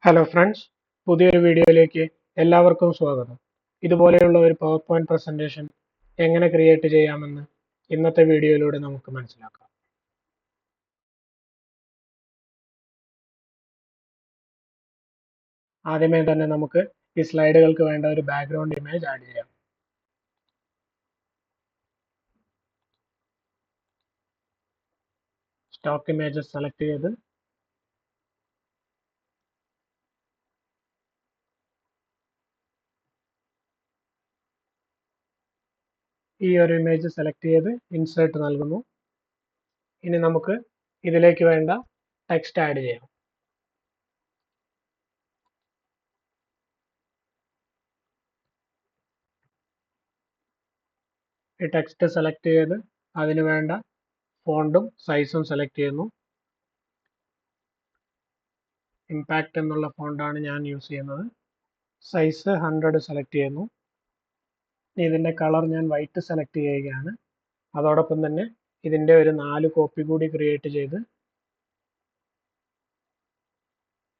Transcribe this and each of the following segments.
Hello friends, പുതിയൊരു വീഡിയോയിലേക്ക് എല്ലാവർക്കും സ്വാഗതം. ഇതുപോലെയുള്ള ഒരു പവർ പോയിന്റ് പ്രസന്റേഷൻ എങ്ങനെ ക്രിയേറ്റ് ചെയ്യാമെന്ന് ഇന്നത്തെ വീഡിയോയിലൂടെ നമുക്ക് മനസ്സിലാക്കാം. ആദ്യമേ തന്നെ നമുക്ക് ഈ സ്ലൈഡുകൾക്ക് വേണ്ട ഒരു ബാക്ക്ഗ്രൗണ്ട് ഇമേജ് ആഡ് ചെയ്യാം. സ്റ്റോക്ക് ഇമേജസ് സെലക്ട് ചെയ്ത് ഈ ഒരു ഇമേജ് സെലക്ട് ചെയ്ത് ഇൻസേർട്ട് നൽകുന്നു. ഇനി നമുക്ക് ഇതിലേക്ക് വേണ്ട ടെക്സ്റ്റ് ആഡ് ചെയ്യാം. ഈ ടെക്സ്റ്റ് സെലക്ട് ചെയ്ത് അതിന് വേണ്ട ഫോണ്ടും സൈസും സെലക്ട് ചെയ്യുന്നു. ഇമ്പാക്റ്റ് എന്നുള്ള ഫോണ്ടാണ് ഞാൻ യൂസ് ചെയ്യുന്നത്. സൈസ് 100 സെലക്ട് ചെയ്യുന്നു. ഇതിന്റെ കളർ ഞാൻ വൈറ്റ് സെലക്ട് ചെയ്യുകയാണ്. അതോടൊപ്പം തന്നെ ഇതിന്റെ ഒരു 4 കോപ്പി കൂടി ക്രിയേറ്റ് ചെയ്ത്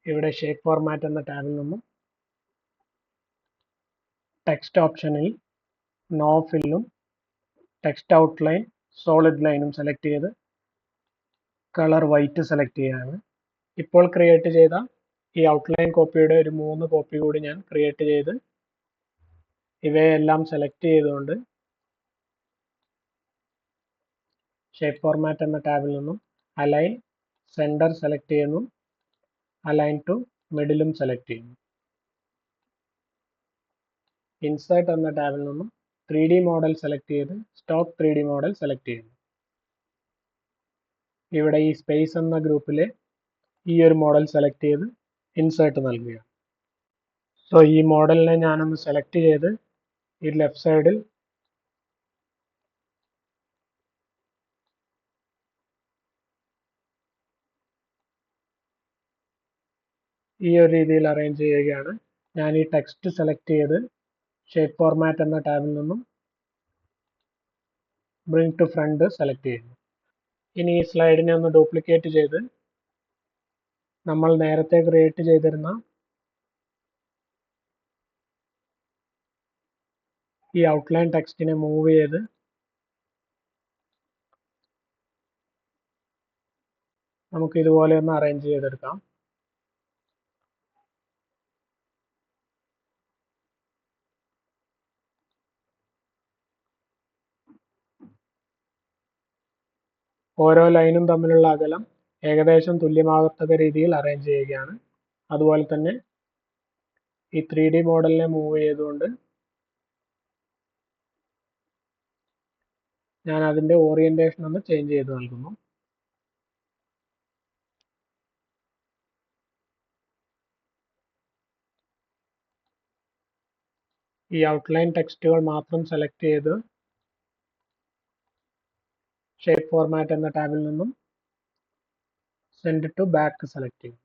ഇവിടെ ഷേപ്പ് ഫോർമാറ്റ് എന്ന ടാബിൽ നിന്നും ടെക്സ്റ്റ് ഓപ്ഷനിൽ നോ ഫില്ലും ടെക്സ്റ്റ് ഔട്ട്ലൈൻ സോളിഡ് ലൈനും സെലക്ട് ചെയ്ത് കളർ വൈറ്റ് സെലക്ട് ചെയ്യുകയാണ്. ഇപ്പോൾ ക്രിയേറ്റ് ചെയ്ത ഈ ഔട്ട്ലൈൻ കോപ്പിയുടെ ഒരു 3 കോപ്പി കൂടി ഞാൻ ക്രിയേറ്റ് ചെയ്ത് ഇവയെല്ലാം സെലക്ട് ചെയ്തുകൊണ്ട് ഷേപ്പ് ഫോർമാറ്റ് എന്ന ടാബിൽ നിന്നും അലൈൻ സെന്റർ സെലക്ട് ചെയ്യുന്നു. അലൈൻ ടു മിഡിലും സെലക്ട് ചെയ്യുന്നു. ഇൻസേർട്ട് എന്ന ടാബിൽ നിന്നും 3D മോഡൽ സെലക്ട് ചെയ്ത് സ്റ്റോക്ക് 3D മോഡൽ സെലക്ട് ചെയ്യുന്നു. ഇവിടെ ഈ സ്പേസ് എന്ന ഗ്രൂപ്പിലെ ഈ ഒരു മോഡൽ സെലക്ട് ചെയ്ത് ഇൻസേർട്ട് നൽകുക. സോ ഈ മോഡലിനെ ഞാനൊന്ന് സെലക്ട് ചെയ്ത് ഈ ലെഫ്റ്റ് സൈഡിൽ ഈ ഒരു രീതിയിൽ അറേഞ്ച് ചെയ്യുകയാണ്. ഞാൻ ഈ ടെക്സ്റ്റ് സെലക്ട് ചെയ്ത് ഷേപ്പ് ഫോർമാറ്റ് എന്ന ടാബിൽ നിന്നും ബ്രിങ് ടു ഫ്രണ്ട് സെലക്ട് ചെയ്യുന്നു. ഇനി ഈ സ്ലൈഡിനെ ഒന്ന് ഡ്യൂപ്ലിക്കേറ്റ് ചെയ്ത് നമ്മൾ നേരത്തെ ക്രിയേറ്റ് ചെയ്തിരുന്ന ഈ ഔട്ട്ലൈൻ ടെക്സ്റ്റിനെ മൂവ് ചെയ്ത് നമുക്ക് ഇതുപോലെ ഒന്ന് അറേഞ്ച് ചെയ്തെടുക്കാം. ഓരോ ലൈനും തമ്മിലുള്ള അകലം ഏകദേശം തുല്യമാകത്തക്ക രീതിയിൽ അറേഞ്ച് ചെയ്യുകയാണ്. അതുപോലെ തന്നെ ഈ 3D മോഡലിനെ മൂവ് ചെയ്തുകൊണ്ട് ഞാൻ അതിന്റെ ഓറിയന്റേഷൻ ഒന്ന് ചേഞ്ച് ചെയ്ത് നൽകുന്നു. ഈ ഔട്ട്ലൈൻ ടെക്സ്റ്റുകൾ മാത്രം സെലക്ട് ചെയ്ത് ഷേപ്പ് ഫോർമാറ്റ് എന്ന ടാബിൽ നിന്നും സെൻഡ് ടു ബാക്ക് സെലക്ട് ചെയ്യും.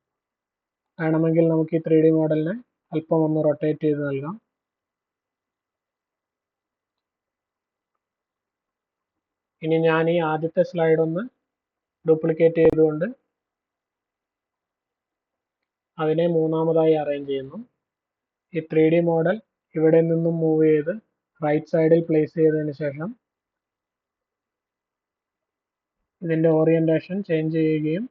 വേണമെങ്കിൽ നമുക്ക് ഈ 3D മോഡലിനെ അല്പം ഒന്ന് റൊട്ടേറ്റ് ചെയ്ത് നൽകാം. ഇനി ഞാൻ ഈ ആദ്യത്തെ സ്ലൈഡ് ഒന്ന് ഡ്യൂപ്ലിക്കേറ്റ് ചെയ്തുകൊണ്ട് അതിനെ മൂന്നാമതായി അറേഞ്ച് ചെയ്യുന്നു. ഈ 3D മോഡൽ ഇവിടെ നിന്നും മൂവ് ചെയ്ത് റൈറ്റ് സൈഡിൽ പ്ലേസ് ചെയ്തതിന് ശേഷം ഇതിന്റെ ഓറിയന്റേഷൻ ചേഞ്ച് ചെയ്യുകയും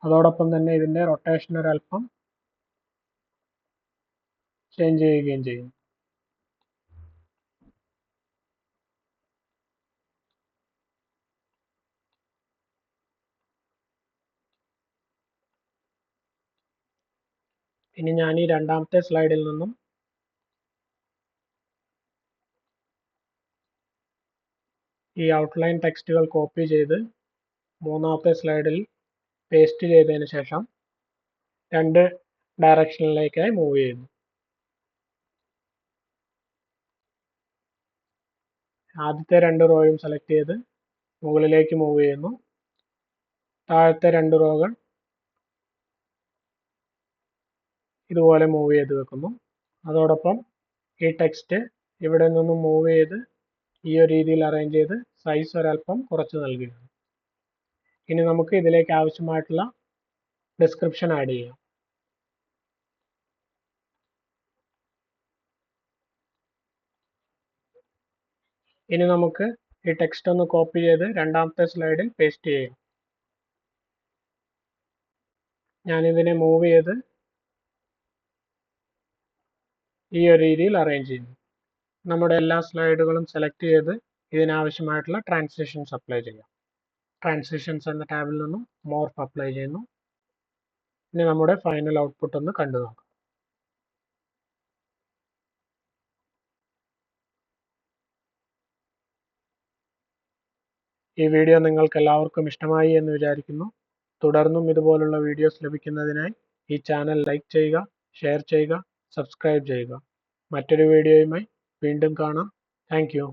അതോടൊപ്പം തന്നെ ഇതിന്റെ റൊട്ടേഷൻ ഒരല്പം ചേഞ്ച് ചെയ്യുകയും ചെയ്യും. ഇനി ഞാൻ ഈ രണ്ടാമത്തെ സ്ലൈഡിൽ നിന്നും ഈ ഔട്ട്ലൈൻ ടെക്സ്റ്റുകൾ കോപ്പി ചെയ്ത് മൂന്നാമത്തെ സ്ലൈഡിൽ പേസ്റ്റ് ചെയ്തതിന് ശേഷം രണ്ട് ഡയറക്ഷനിലേക്കായി മൂവ് ചെയ്യുന്നു. ആദ്യത്തെ 2 റോയും സെലക്ട് ചെയ്ത് മുകളിലേക്ക് മൂവ് ചെയ്യുന്നു. താഴത്തെ 2 റോകൾ ഇതുപോലെ മൂവ് ചെയ്ത് വെക്കുന്നു. അതോടൊപ്പം ഈ ടെക്സ്റ്റ് ഇവിടെ നിന്നും മൂവ് ചെയ്ത് ഈ ഒരു രീതിയിൽ അറേഞ്ച് ചെയ്ത് സൈസ് ഒരല്പം കുറച്ച് നൽകുകയാണ്. ഇനി നമുക്ക് ഇതിലേക്ക് ആവശ്യമായിട്ടുള്ള ഡിസ്ക്രിപ്ഷൻ ആഡ് ചെയ്യാം. ഇനി നമുക്ക് ഈ ടെക്സ്റ്റ് ഒന്ന് കോപ്പി ചെയ്ത് രണ്ടാമത്തെ സ്ലൈഡിൽ പേസ്റ്റ് ചെയ്യാം. ഞാനിതിനെ മൂവ് ചെയ്ത് ഈ ഒരു രീതിയിൽ അറേഞ്ച് ചെയ്യുന്നു. നമ്മുടെ എല്ലാ സ്ലൈഡുകളും സെലക്ട് ചെയ്ത് ഇതിനാവശ്യമായിട്ടുള്ള ട്രാൻസിഷൻസ് അപ്ലൈ ചെയ്യാം. ട്രാൻസിഷൻസ് എന്ന ടാബിൽ നിന്നും മോർഫ് അപ്ലൈ ചെയ്യുന്നു. ഇനി നമ്മുടെ ഫൈനൽ ഔട്ട്പുട്ട് ഒന്ന് കണ്ടു നോക്കാം. ഈ വീഡിയോ നിങ്ങൾക്ക് എല്ലാവർക്കും ഇഷ്ടമായി എന്ന് വിചാരിക്കുന്നു. തുടർന്നും ഇതുപോലുള്ള വീഡിയോസ് ലഭിക്കുന്നതിനായി ഈ ചാനൽ ലൈക്ക് ചെയ്യുക, ഷെയർ ചെയ്യുക, സബ്സ്ക്രൈബ് ചെയ്യുക. മറ്റൊരു വീഡിയോയുമായി വീണ്ടും കാണാം. Thank you.